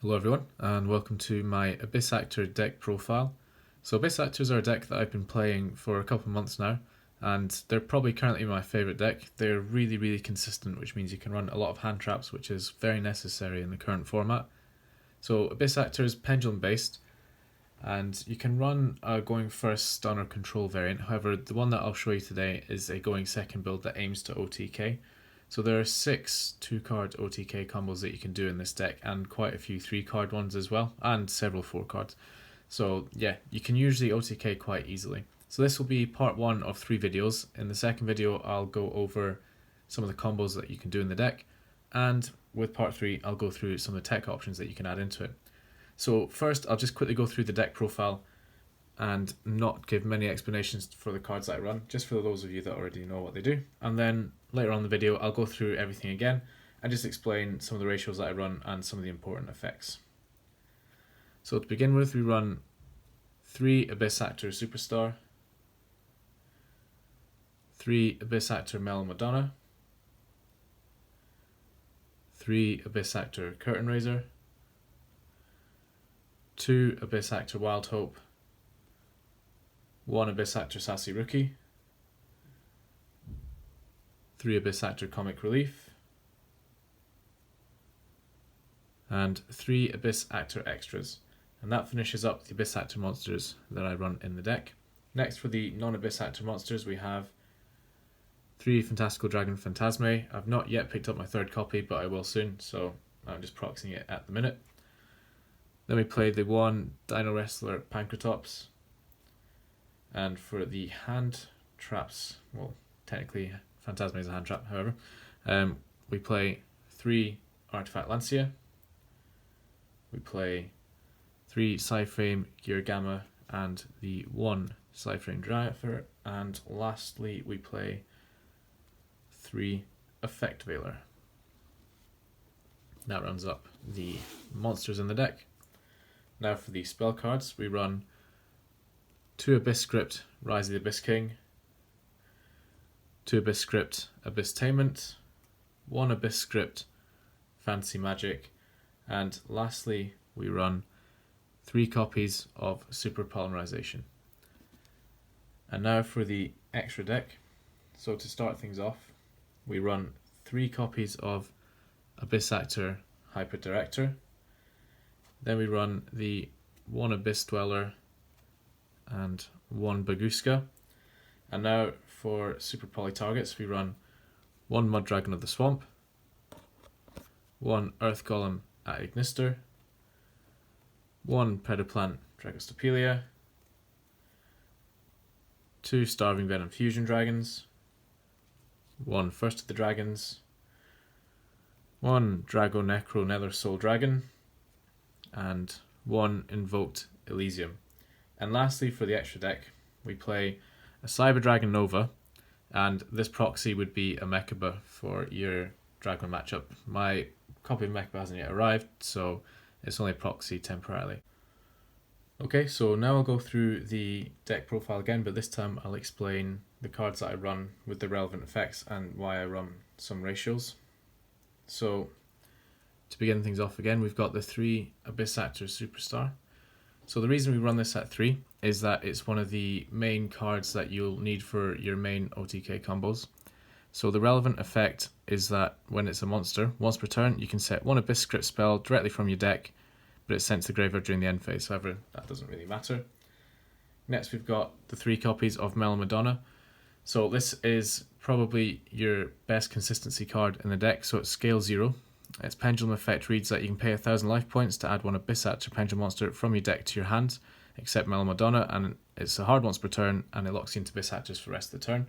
Hello everyone, and welcome to my Abyss Actor deck profile. So Abyss Actors are a deck that I've been playing for a couple of months now, and they're probably currently my favourite deck. They're really consistent, which means you can run a lot of hand traps, which is very necessary in the current format. So Abyss Actor is pendulum based, and you can run a going first stun or control variant. However, the one that I'll show you today is a going second build that aims to OTK. So there are 6 2-card OTK combos that you can do in this deck, and quite a few 3-card ones as well, and several 4-cards. So yeah, you can usually OTK quite easily. So this will be part 1 of 3 videos. In the second video I'll go over some of the combos that you can do in the deck, and with part 3 I'll go through some of the tech options that you can add into it. So first I'll just quickly go through the deck profile and not give many explanations for the cards that I run, just for those of you that already know what they do. And then later on in the video I'll go through everything again and just explain some of the ratios that I run and some of the important effects. So to begin with, we run 3 Abyss Actor Superstar, 3 Abyss Actor Mellow Madonna, 3 Abyss Actor Curtain Raiser, 2 Abyss Actor Wild Hope, 1 Abyss Actor Sassy Rookie, 3 Abyss Actor Comic Relief, and 3 Abyss Actor Extras. And that finishes up the Abyss Actor monsters that I run in the deck. Next, for the non-Abyss Actor monsters, we have 3 Fantastical Dragon Phantasme. I've not yet picked up my 3rd copy, but I will soon, so I'm just proxying it at the minute. Then we play the 1 Dino Wrestler Pancratops. And for the hand traps, well, technically Phantasme is a hand trap, however, we play 3 Artifact Lancia, we play 3 Psyframe Gear Gamma and the 1 Psyframe Driver, and lastly we play 3 Effect Veiler. That rounds up the monsters in the deck. Now for the spell cards, we run 2 Abyss Script Rise of the Abyss King, 2 Abyss Script Abyss Tainment, 1 Abyss Script Fantasy Magic, and lastly we run 3 copies of Super Polymerization. And now for the extra deck. So to start things off, we run 3 copies of Abyss Actor Hyper Director, then we run the 1 Abyss Dweller and 1 Baguska. And now for Super Poly targets, we run 1 Mud Dragon of the Swamp, 1 Earth Golem at Ignister, 1 Predaplant Dragostopelia, 2 Starving Venom Fusion Dragons, 1 First of the Dragons, 1 Drago Necro Nether Soul Dragon, and 1 Invoked Elysium. And lastly, for the extra deck, we play a Cyber Dragon Nova, and this proxy would be a Mechaba for your Dragon matchup. My copy of Mechaba hasn't yet arrived, so it's only a proxy temporarily. Okay, so now I'll go through the deck profile again, but this time I'll explain the cards that I run with the relevant effects and why I run some ratios. So to begin things off again, we've got the 3 Abyss Actor Superstar. So the reason we run this at 3 is that it's one of the main cards that you'll need for your main OTK combos. So the relevant effect is that when it's a monster, once per turn you can set 1 Abyss Script spell directly from your deck, but it's sent to the graveyard during the end phase. However, that doesn't really matter. Next we've got the 3 copies of Mellow Madonna. So this is probably your best consistency card in the deck, so it's scale 0. Its pendulum effect reads that you can pay 1,000 life points to add 1 Abyss Actor pendulum monster from your deck to your hand, except Mellow Madonna, and it's a hard once per turn, and it locks you into Abyss Actors for the rest of the turn.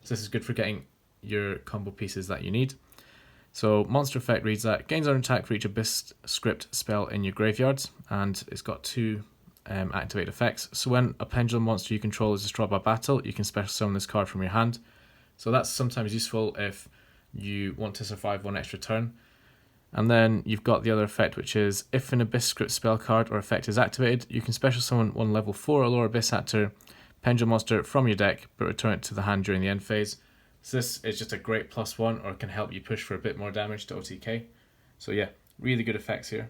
So this is good for getting your combo pieces that you need. So monster effect reads that gains on attack for each Abyss Script spell in your graveyard, and it's got 2 activate effects. So when a pendulum monster you control is destroyed by battle, you can special summon this card from your hand. So that's sometimes useful if you want to survive 1 extra turn. And then you've got the other effect, which is if an Abyss Script spell card or effect is activated, you can special summon 1 level 4 or lower Abyss Actor pendulum monster from your deck, but return it to the hand during the end phase. So this is just a great +1, or can help you push for a bit more damage to OTK. So yeah, really good effects here.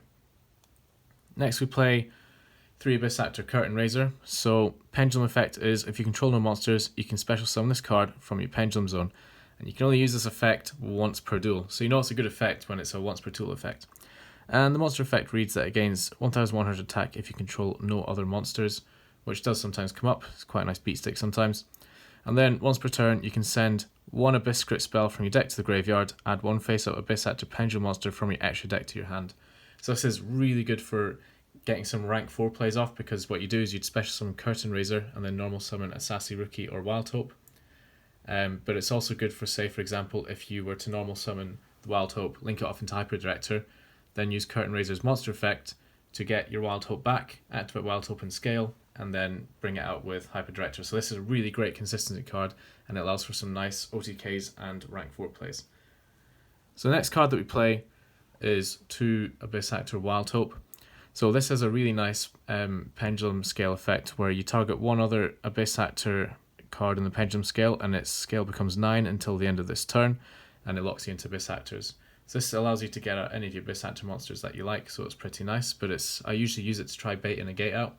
Next we play 3 Abyss Actor Curtain Raiser. So Pendulum effect is if you control no monsters, you can special summon this card from your Pendulum Zone. And you can only use this effect once per duel. So you know it's a good effect when it's a once per duel effect. And the monster effect reads that it gains 1100 attack if you control no other monsters, which does sometimes come up. It's quite a nice beat stick sometimes. And then once per turn, you can send 1 Abyss Script spell from your deck to the graveyard, add 1 face-up Abyss Actor Pendulum monster from your extra deck to your hand. So this is really good for getting some rank 4 plays off, because what you do is you'd special summon Curtain Raiser and then normal summon a Sassy Rookie or Wild Hope. But it's also good for, say, for example, if you were to normal summon the Wild Hope, link it off into Hyper Director, then use Curtain Raiser's monster effect to get your Wild Hope back, activate Wild Hope and scale, and then bring it out with Hyper Director. So this is a really great consistency card, and it allows for some nice OTKs and rank 4 plays. So the next card that we play is 2 Abyss Actor Wild Hope. So this has a really nice pendulum scale effect where you target one other Abyss Actor card in the pendulum scale, and its scale becomes 9 until the end of this turn, and it locks you into Abyss Actors. So this allows you to get out any of your Abyss Actor monsters that you like, so it's pretty nice, but I usually use it to try bait in a gate out.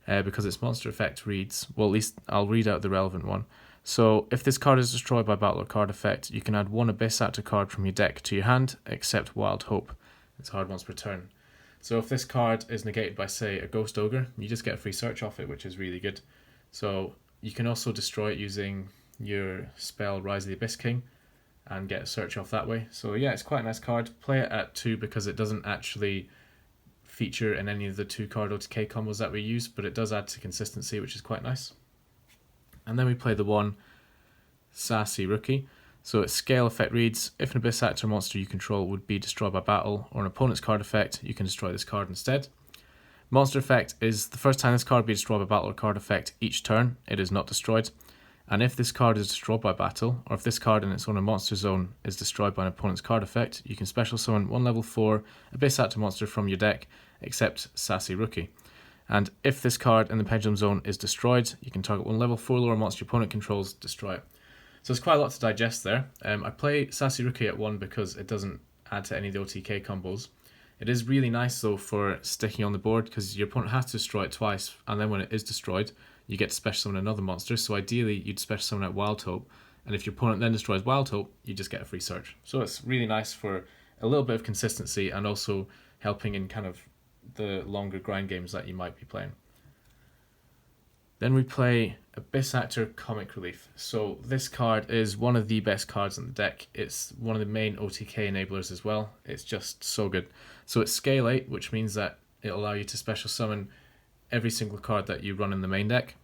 Because its monster effect reads, well, at least I'll read out the relevant one. So if this card is destroyed by battle or card effect, you can add 1 Abyss Actor card from your deck to your hand, except Wild Hope. It's hard once per turn. So if this card is negated by, say, a Ghost Ogre, you just get a free search off it, which is really good. So you can also destroy it using your spell Rise of the Abyss King and get a search off that way. So yeah, it's quite a nice card. Play it at 2 because it doesn't actually feature in any of the 2 card OTK combos that we use, but it does add to consistency, which is quite nice. And then we play the 1 Sassy Rookie. So its scale effect reads, if an Abyss Actor monster you control would be destroyed by battle or an opponent's card effect, you can destroy this card instead. Monster effect is the first time this card be destroyed by battle or card effect each turn, it is not destroyed. And if this card is destroyed by battle, or if this card in its own monster zone is destroyed by an opponent's card effect, you can special summon 1 level 4 Abyss Actor monster from your deck, except Sassy Rookie. And if this card in the Pendulum Zone is destroyed, you can target 1 level 4 lower monster your opponent controls, destroy it. So there's quite a lot to digest there. I play Sassy Rookie at 1 because it doesn't add to any of the OTK combos. It is really nice though for sticking on the board, because your opponent has to destroy it twice, and then when it is destroyed, you get to special summon another monster. So ideally, you'd special summon out Wild Hope, and if your opponent then destroys Wild Hope, you just get a free search. So it's really nice for a little bit of consistency and also helping in kind of the longer grind games that you might be playing. Then we play Abyss Actor Comic Relief. So this card is one of the best cards in the deck. It's one of the main OTK enablers as well. It's just so good. So it's scale 8, which means that it'll allow you to special summon every single card that you run in the main deck.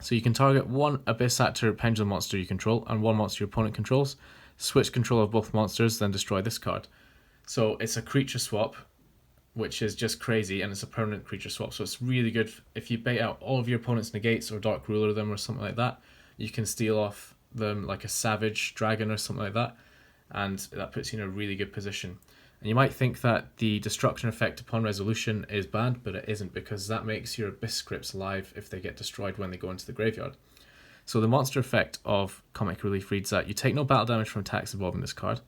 So you can target 1 Abyss Actor Pendulum monster you control and 1 monster your opponent controls, switch control of both monsters, then destroy this card. So it's a creature swap, which is just crazy, and it's a permanent creature swap, so it's really good. If you bait out all of your opponent's negates or Dark Ruler them or something like that, you can steal off them like a Savage Dragon or something like that, and that puts you in a really good position. And you might think that the destruction effect upon resolution is bad, but it isn't, because that makes your Abyss Scripts live if they get destroyed when they go into the graveyard. So the monster effect of Comic Relief reads that you take no battle damage from attacks involving this card,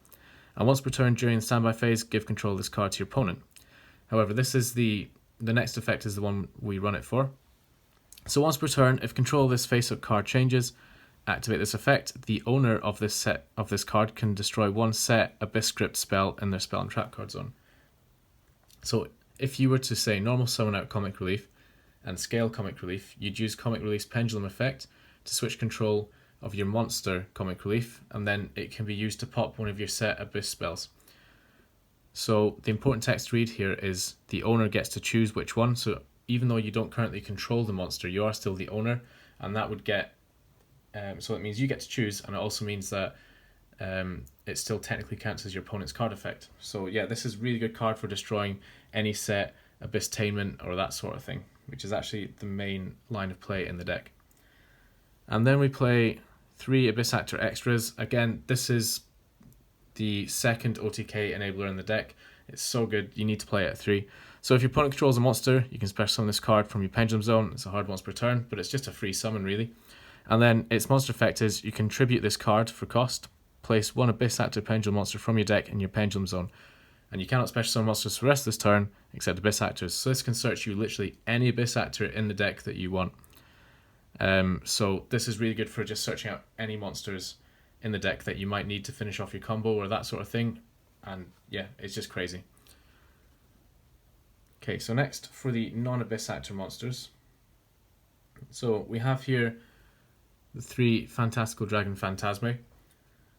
and once per turn during the standby phase, give control of this card to your opponent. However, this is the next effect is the one we run it for. So once per turn, if control of this face-up card changes, activate this effect. The owner of this card can destroy 1 set Abyss Script spell in their spell and trap card zone. So if you were to say normal summon out Comic Relief and scale Comic Relief, you'd use Comic Relief's Pendulum effect to switch control of your monster Comic Relief, and then it can be used to pop one of your set Abyss spells. So the important text to read here is the owner gets to choose which one. So even though you don't currently control the monster, you are still the owner, and that would get so it means you get to choose, and it also means that it still technically counts as your opponent's card effect. So yeah, this is a really good card for destroying any set Abyss-tainment or that sort of thing, which is actually the main line of play in the deck. And then we play 3 Abyss Actor extras. Again, this is the second OTK enabler in the deck. It's so good, you need to play it at 3. So if your opponent controls a monster, you can special summon this card from your Pendulum Zone. It's a hard once per turn, but it's just a free summon really. And then its monster effect is you can tribute this card for cost, place 1 Abyss Actor Pendulum monster from your deck in your Pendulum Zone. And you cannot special summon monsters for the rest of this turn except Abyss Actors. So this can search you literally any Abyss Actor in the deck that you want. So this is really good for just searching out any monsters in the deck that you might need to finish off your combo or that sort of thing. And yeah, it's just crazy. Okay, so next for the non-Abyss Actor monsters. So we have here the 3 Fantastical Dragon Phantasme.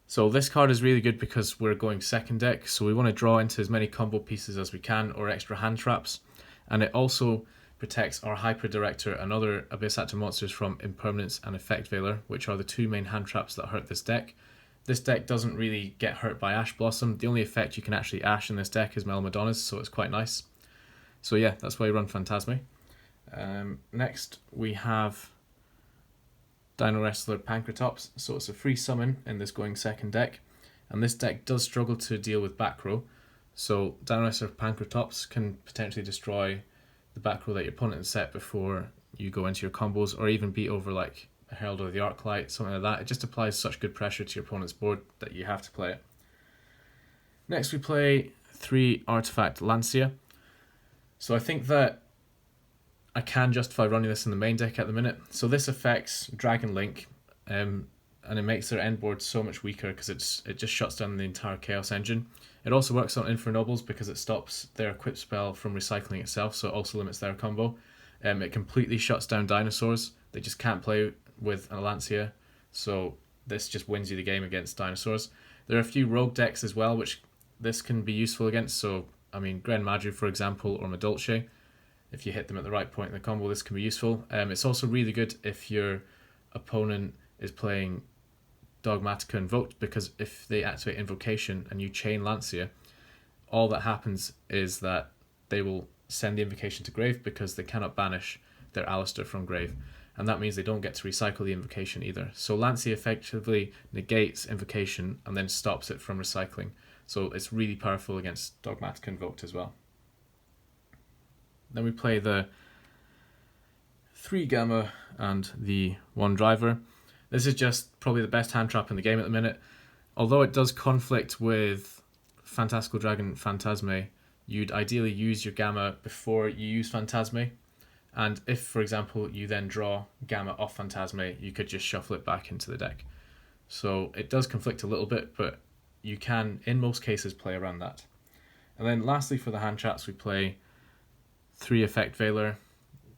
So this card is really good because we're going second deck, so we want to draw into as many combo pieces as we can or extra hand traps. And it also protects our Hyper Director and other Abyss Actor monsters from Impermanence and Effect Veiler, which are the 2 main hand traps that hurt this deck. This deck doesn't really get hurt by Ash Blossom. The only effect you can actually Ash in this deck is Melmadona's, so it's quite nice. So yeah, that's why you run Phantasme. Next we have Dino Wrestler Pancratops. So it's a free summon in this going second deck, and this deck does struggle to deal with back row. So Dino Wrestler Pancratops can potentially destroy the back row that your opponent has set before you go into your combos, or even beat over like a Herald of the Arclight, something like that. It just applies such good pressure to your opponent's board that you have to play it. Next we play 3 Artifact Lancia. So I think that I can justify running this in the main deck at the minute. So this affects Dragon Link, and it makes their end board so much weaker because it just shuts down the entire Chaos Engine. It also works on Infernobles because it stops their equip spell from recycling itself, so it also limits their combo. It completely shuts down dinosaurs. They just can't play with a Lancia, so this just wins you the game against dinosaurs. There are a few rogue decks as well which this can be useful against, so I mean Gren Madru for example, or Madolche. If you hit them at the right point in the combo, this can be useful. It's also really good if your opponent is playing Dogmatika Invoked, because if they activate Invocation and you chain Lancia, all that happens is that they will send the Invocation to grave because they cannot banish their Alistair from grave, and that means they don't get to recycle the Invocation either. So Lancia effectively negates Invocation and then stops it from recycling, so it's really powerful against Dogmatika Invoked as well. Then we play the 3 Gamma and the 1 Driver. This is just probably the best hand trap in the game at the minute. Although it does conflict with Fantastical Dragon Phantasme, you'd ideally use your Gamma before you use Phantasme. And if, for example, you then draw Gamma off Phantasme, you could just shuffle it back into the deck. So it does conflict a little bit, but you can, in most cases, play around that. And then lastly for the hand traps, we play 3 Effect Veiler,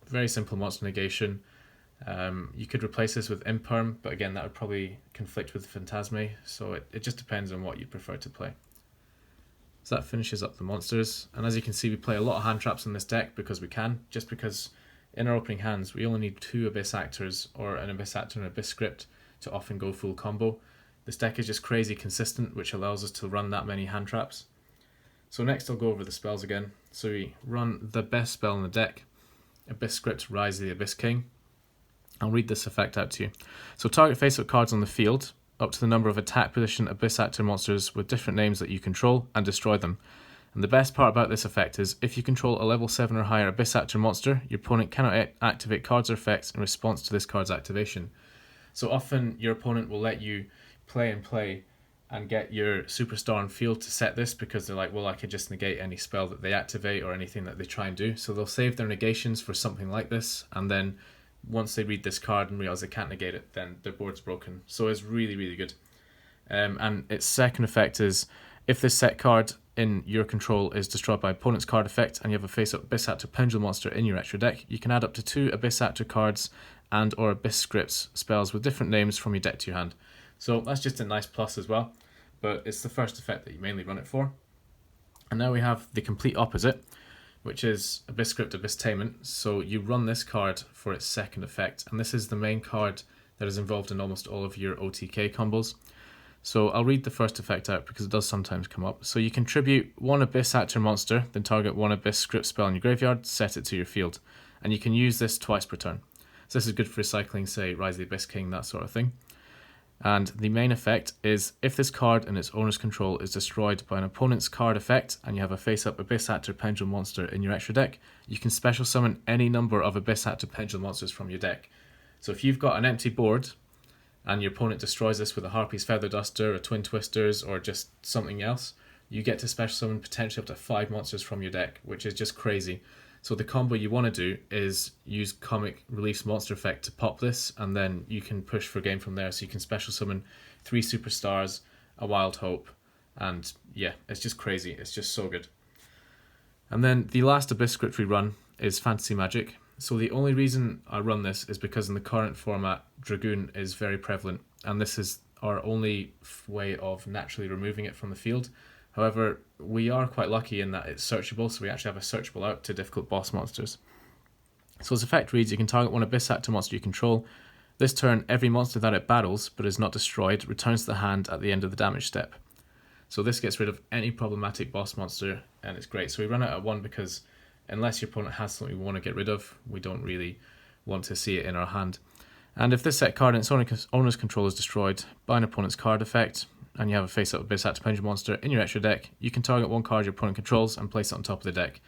very simple monster negation. You could replace this with Imperm, but again that would probably conflict with Phantasme, so it just depends on what you prefer to play. So that finishes up the monsters, and as you can see we play a lot of hand traps in this deck because we can, just because in our opening hands we only need 2 Abyss Actors or an Abyss Actor and an Abyss Script to often go full combo. This deck is just crazy consistent, which allows us to run that many hand traps. So next I'll go over the spells again. So we run the best spell in the deck, Abyss Script, Rise of the Abyss King. I'll read this effect out to you. So target face-up cards on the field, up to the number of attack position Abyss Actor monsters with different names that you control, and destroy them. And the best part about this effect is, if you control a level 7 or higher Abyss Actor monster, your opponent cannot activate cards or effects in response to this card's activation. So often your opponent will let you play and get your superstar on field to set this because they're like, well, I could just negate any spell that they activate or anything that they try and do. So they'll save their negations for something like this, and then once they read this card and realize they can't negate it, then their board's broken. So it's really, really good. And its second effect is, if this set card in your control is destroyed by opponent's card effect and you have a face-up Abyss Actor Pendulum monster in your extra deck, you can add up to 2 Abyss Actor cards and or Abyss Scripts spells with different names from your deck to your hand. So that's just a nice plus as well, but it's the first effect that you mainly run it for. And now we have the complete opposite, which is Abyss Script, Abyss Tainment. So you run this card for its second effect, and this is the main card that is involved in almost all of your OTK combos. So I'll read the first effect out because it does sometimes come up. So you contribute 1 Abyss Actor monster, then target 1 Abyss Script spell in your graveyard, set it to your field. And you can use this twice per turn. So this is good for recycling, say, Rise of the Abyss King, that sort of thing. And the main effect is, if this card in its owner's control is destroyed by an opponent's card effect and you have a face-up Abyss Actor Pendulum monster in your extra deck, you can special summon any number of Abyss Actor Pendulum monsters from your deck. So if you've got an empty board and your opponent destroys this with a Harpy's Feather Duster, a Twin Twisters, or just something else, you get to special summon potentially up to 5 monsters from your deck, which is just crazy. So the combo you want to do is use Comic Relief's monster effect to pop this, and then you can push for game from there. So you can special summon 3 superstars, a Wild Hope, and yeah, it's just crazy. It's just so good. And then the last Abyss script we run is Fantasy Magic. So the only reason I run this is because in the current format, Dragoon is very prevalent, and this is our only way of naturally removing it from the field. However, we are quite lucky in that it's searchable, so we actually have a searchable out to difficult boss monsters. So its effect reads, you can target one Abyss Actor monster you control. This turn, every monster that it battles, but is not destroyed, returns to the hand at the end of the damage step. So this gets rid of any problematic boss monster, and it's great. So we run it at 1 because unless your opponent has something we want to get rid of, we don't really want to see it in our hand. And if this set card in its owner's control is destroyed by an opponent's card effect, and you have a face-up Abyss Actor Pendulum monster in your extra deck, you can target one card your opponent controls and place it on top of the deck.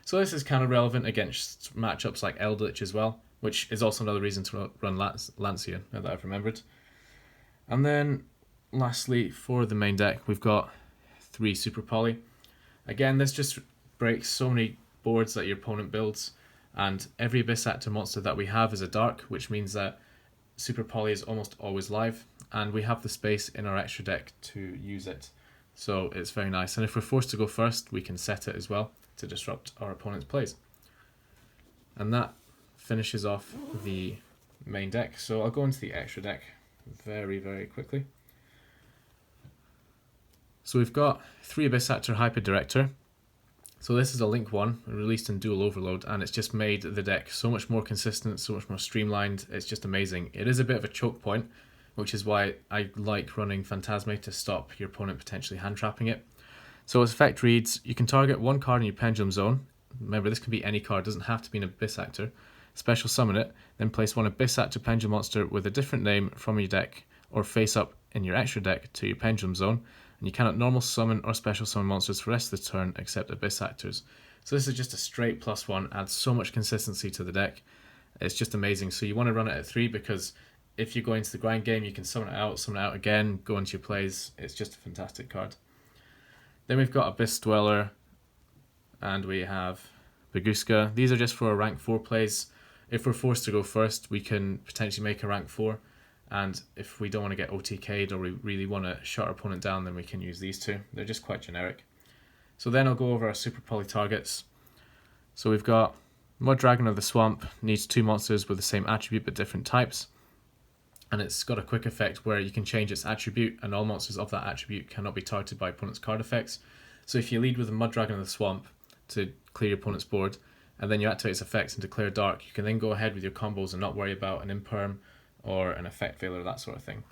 So this is kind of relevant against matchups like Eldritch as well, which is also another reason to run Lancia, now that I've remembered. And then, lastly, for the main deck, we've got 3 Super Poly. Again, this just breaks so many boards that your opponent builds, and every Abyss Actor monster that we have is a dark, which means that Super Poly is almost always live, and we have the space in our extra deck to use it. So it's very nice. And if we're forced to go first, we can set it as well to disrupt our opponent's plays. And that finishes off the main deck. So I'll go into the extra deck very, very quickly. So we've got 3 Abyss Actor Hyper Director. So this is a Link 1, released in Dual Overload, and it's just made the deck so much more consistent, so much more streamlined. It's just amazing. It is a bit of a choke point, which is why I like running Phantasme to stop your opponent potentially hand trapping it. So its effect reads, you can target one card in your Pendulum Zone. Remember, this can be any card, doesn't have to be an Abyss Actor. Special summon it, then place one Abyss Actor Pendulum monster with a different name from your deck or face up in your extra deck to your Pendulum Zone, and you cannot normal summon or special summon monsters for the rest of the turn except Abyss Actors. So this is just a straight +1, adds so much consistency to the deck. It's just amazing. So you want to run it at 3 because if you go into the grind game, you can summon it out again, go into your plays. It's just a fantastic card. Then we've got Abyss Dweller, and we have Baguska. These are just for our rank 4 plays. If we're forced to go first, we can potentially make a rank 4. And if we don't want to get OTK'd or we really want to shut our opponent down, then we can use these 2. They're just quite generic. So then I'll go over our Super Poly targets. So we've got Mud Dragon of the Swamp, needs 2 monsters with the same attribute but different types. And it's got a quick effect where you can change its attribute, and all monsters of that attribute cannot be targeted by opponent's card effects. So if you lead with a Mud Dragon of the Swamp to clear your opponent's board, and then you activate its effects and declare dark, you can then go ahead with your combos and not worry about an Imperm or an Effect Veiler, that sort of thing.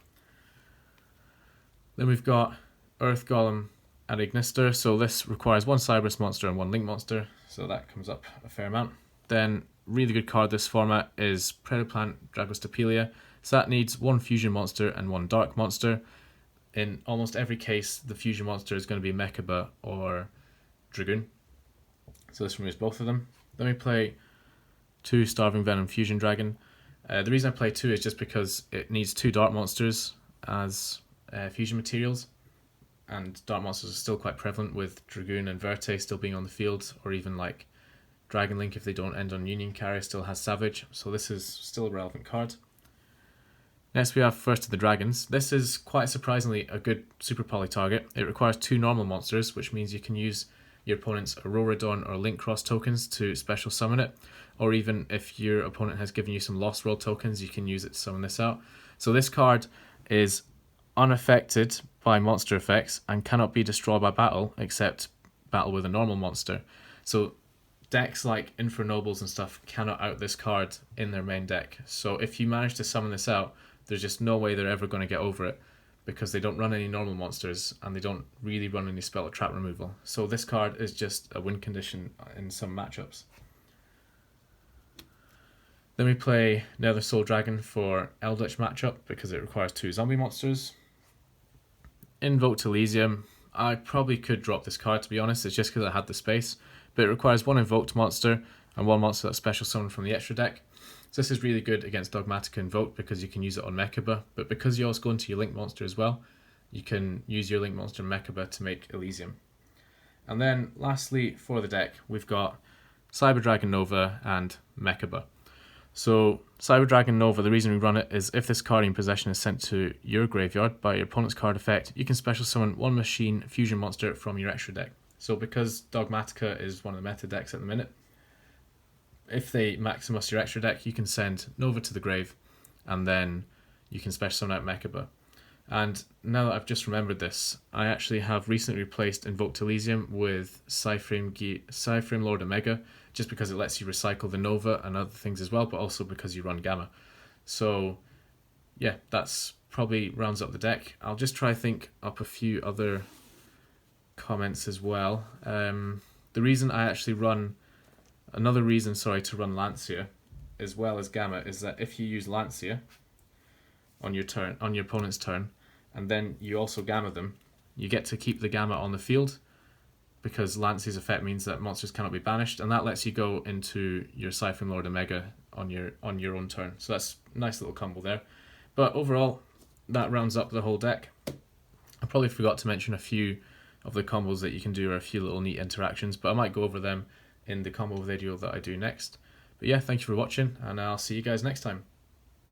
Then we've got Earth Golem and Ignister. So this requires 1 Cyberus monster and 1 Link monster, so that comes up a fair amount. Then, really good card this format is Predaplant Dragostapelia. So that needs 1 fusion monster and 1 dark monster. In almost every case, the fusion monster is going to be Mechaba or Dragoon. So this removes both of them. Then we play 2 Starving Venom Fusion Dragon. The reason I play 2 is just because it needs 2 dark monsters as fusion materials, and dark monsters are still quite prevalent with Dragoon and Verte still being on the field, or even like Dragon Link, if they don't end on Union Carrier, still has Savage, so this is still a relevant card. Next we have First of the Dragons. This is quite surprisingly a good Super Poly target. It requires 2 normal monsters, which means you can use your opponent's Aurora Dawn or Link Cross tokens to special summon it, or even if your opponent has given you some Lost World tokens, you can use it to summon this out. So this card is unaffected by monster effects and cannot be destroyed by battle except battle with a normal monster. So decks like Infernobles and stuff cannot out this card in their main deck. So if you manage to summon this out, there's just no way they're ever going to get over it, because they don't run any normal monsters and they don't really run any spell or trap removal. So this card is just a win condition in some matchups. Then we play Nether Soul Dragon for Eldritch matchup because it requires 2 zombie monsters. Invoked Elysium. I probably could drop this card, to be honest, it's just because I had the space, but it requires 1 invoked monster and 1 monster that's special summoned from the extra deck. So this is really good against Dogmatica Invoked because you can use it on Mechaba, but because you also go into your Link monster as well, you can use your Link monster Mechaba to make Elysium. And then lastly for the deck, we've got Cyber Dragon Nova and Mechaba. So Cyber Dragon Nova, the reason we run it is if this card in possession is sent to your graveyard by your opponent's card effect, you can special summon one machine fusion monster from your extra deck. So because Dogmatika is one of the meta decks at the minute, if they Maximus your extra deck, you can send Nova to the grave, and then you can special summon out Mechaba. And now that I've just remembered this, I actually have recently replaced Invoked Elysium with Psyframe Lord Omega, just because it lets you recycle the Nova and other things as well, but also because you run Gamma. So yeah, that's probably rounds up the deck. I'll just try to think up a few other comments as well. The reason I actually run, another reason, sorry, to run Lancia as well as Gamma is that if you use Lancia on your turn, on your opponent's turn, and then you also Gamma them, you get to keep the Gamma on the field, because Lancia's effect means that monsters cannot be banished, and that lets you go into your Cypher Lord Omega on your own turn. So that's a nice little combo there. But overall, that rounds up the whole deck. I probably forgot to mention a few of the combos that you can do, or a few little neat interactions, but I might go over them in the combo video that I do next. But yeah, thank you for watching, and I'll see you guys next time.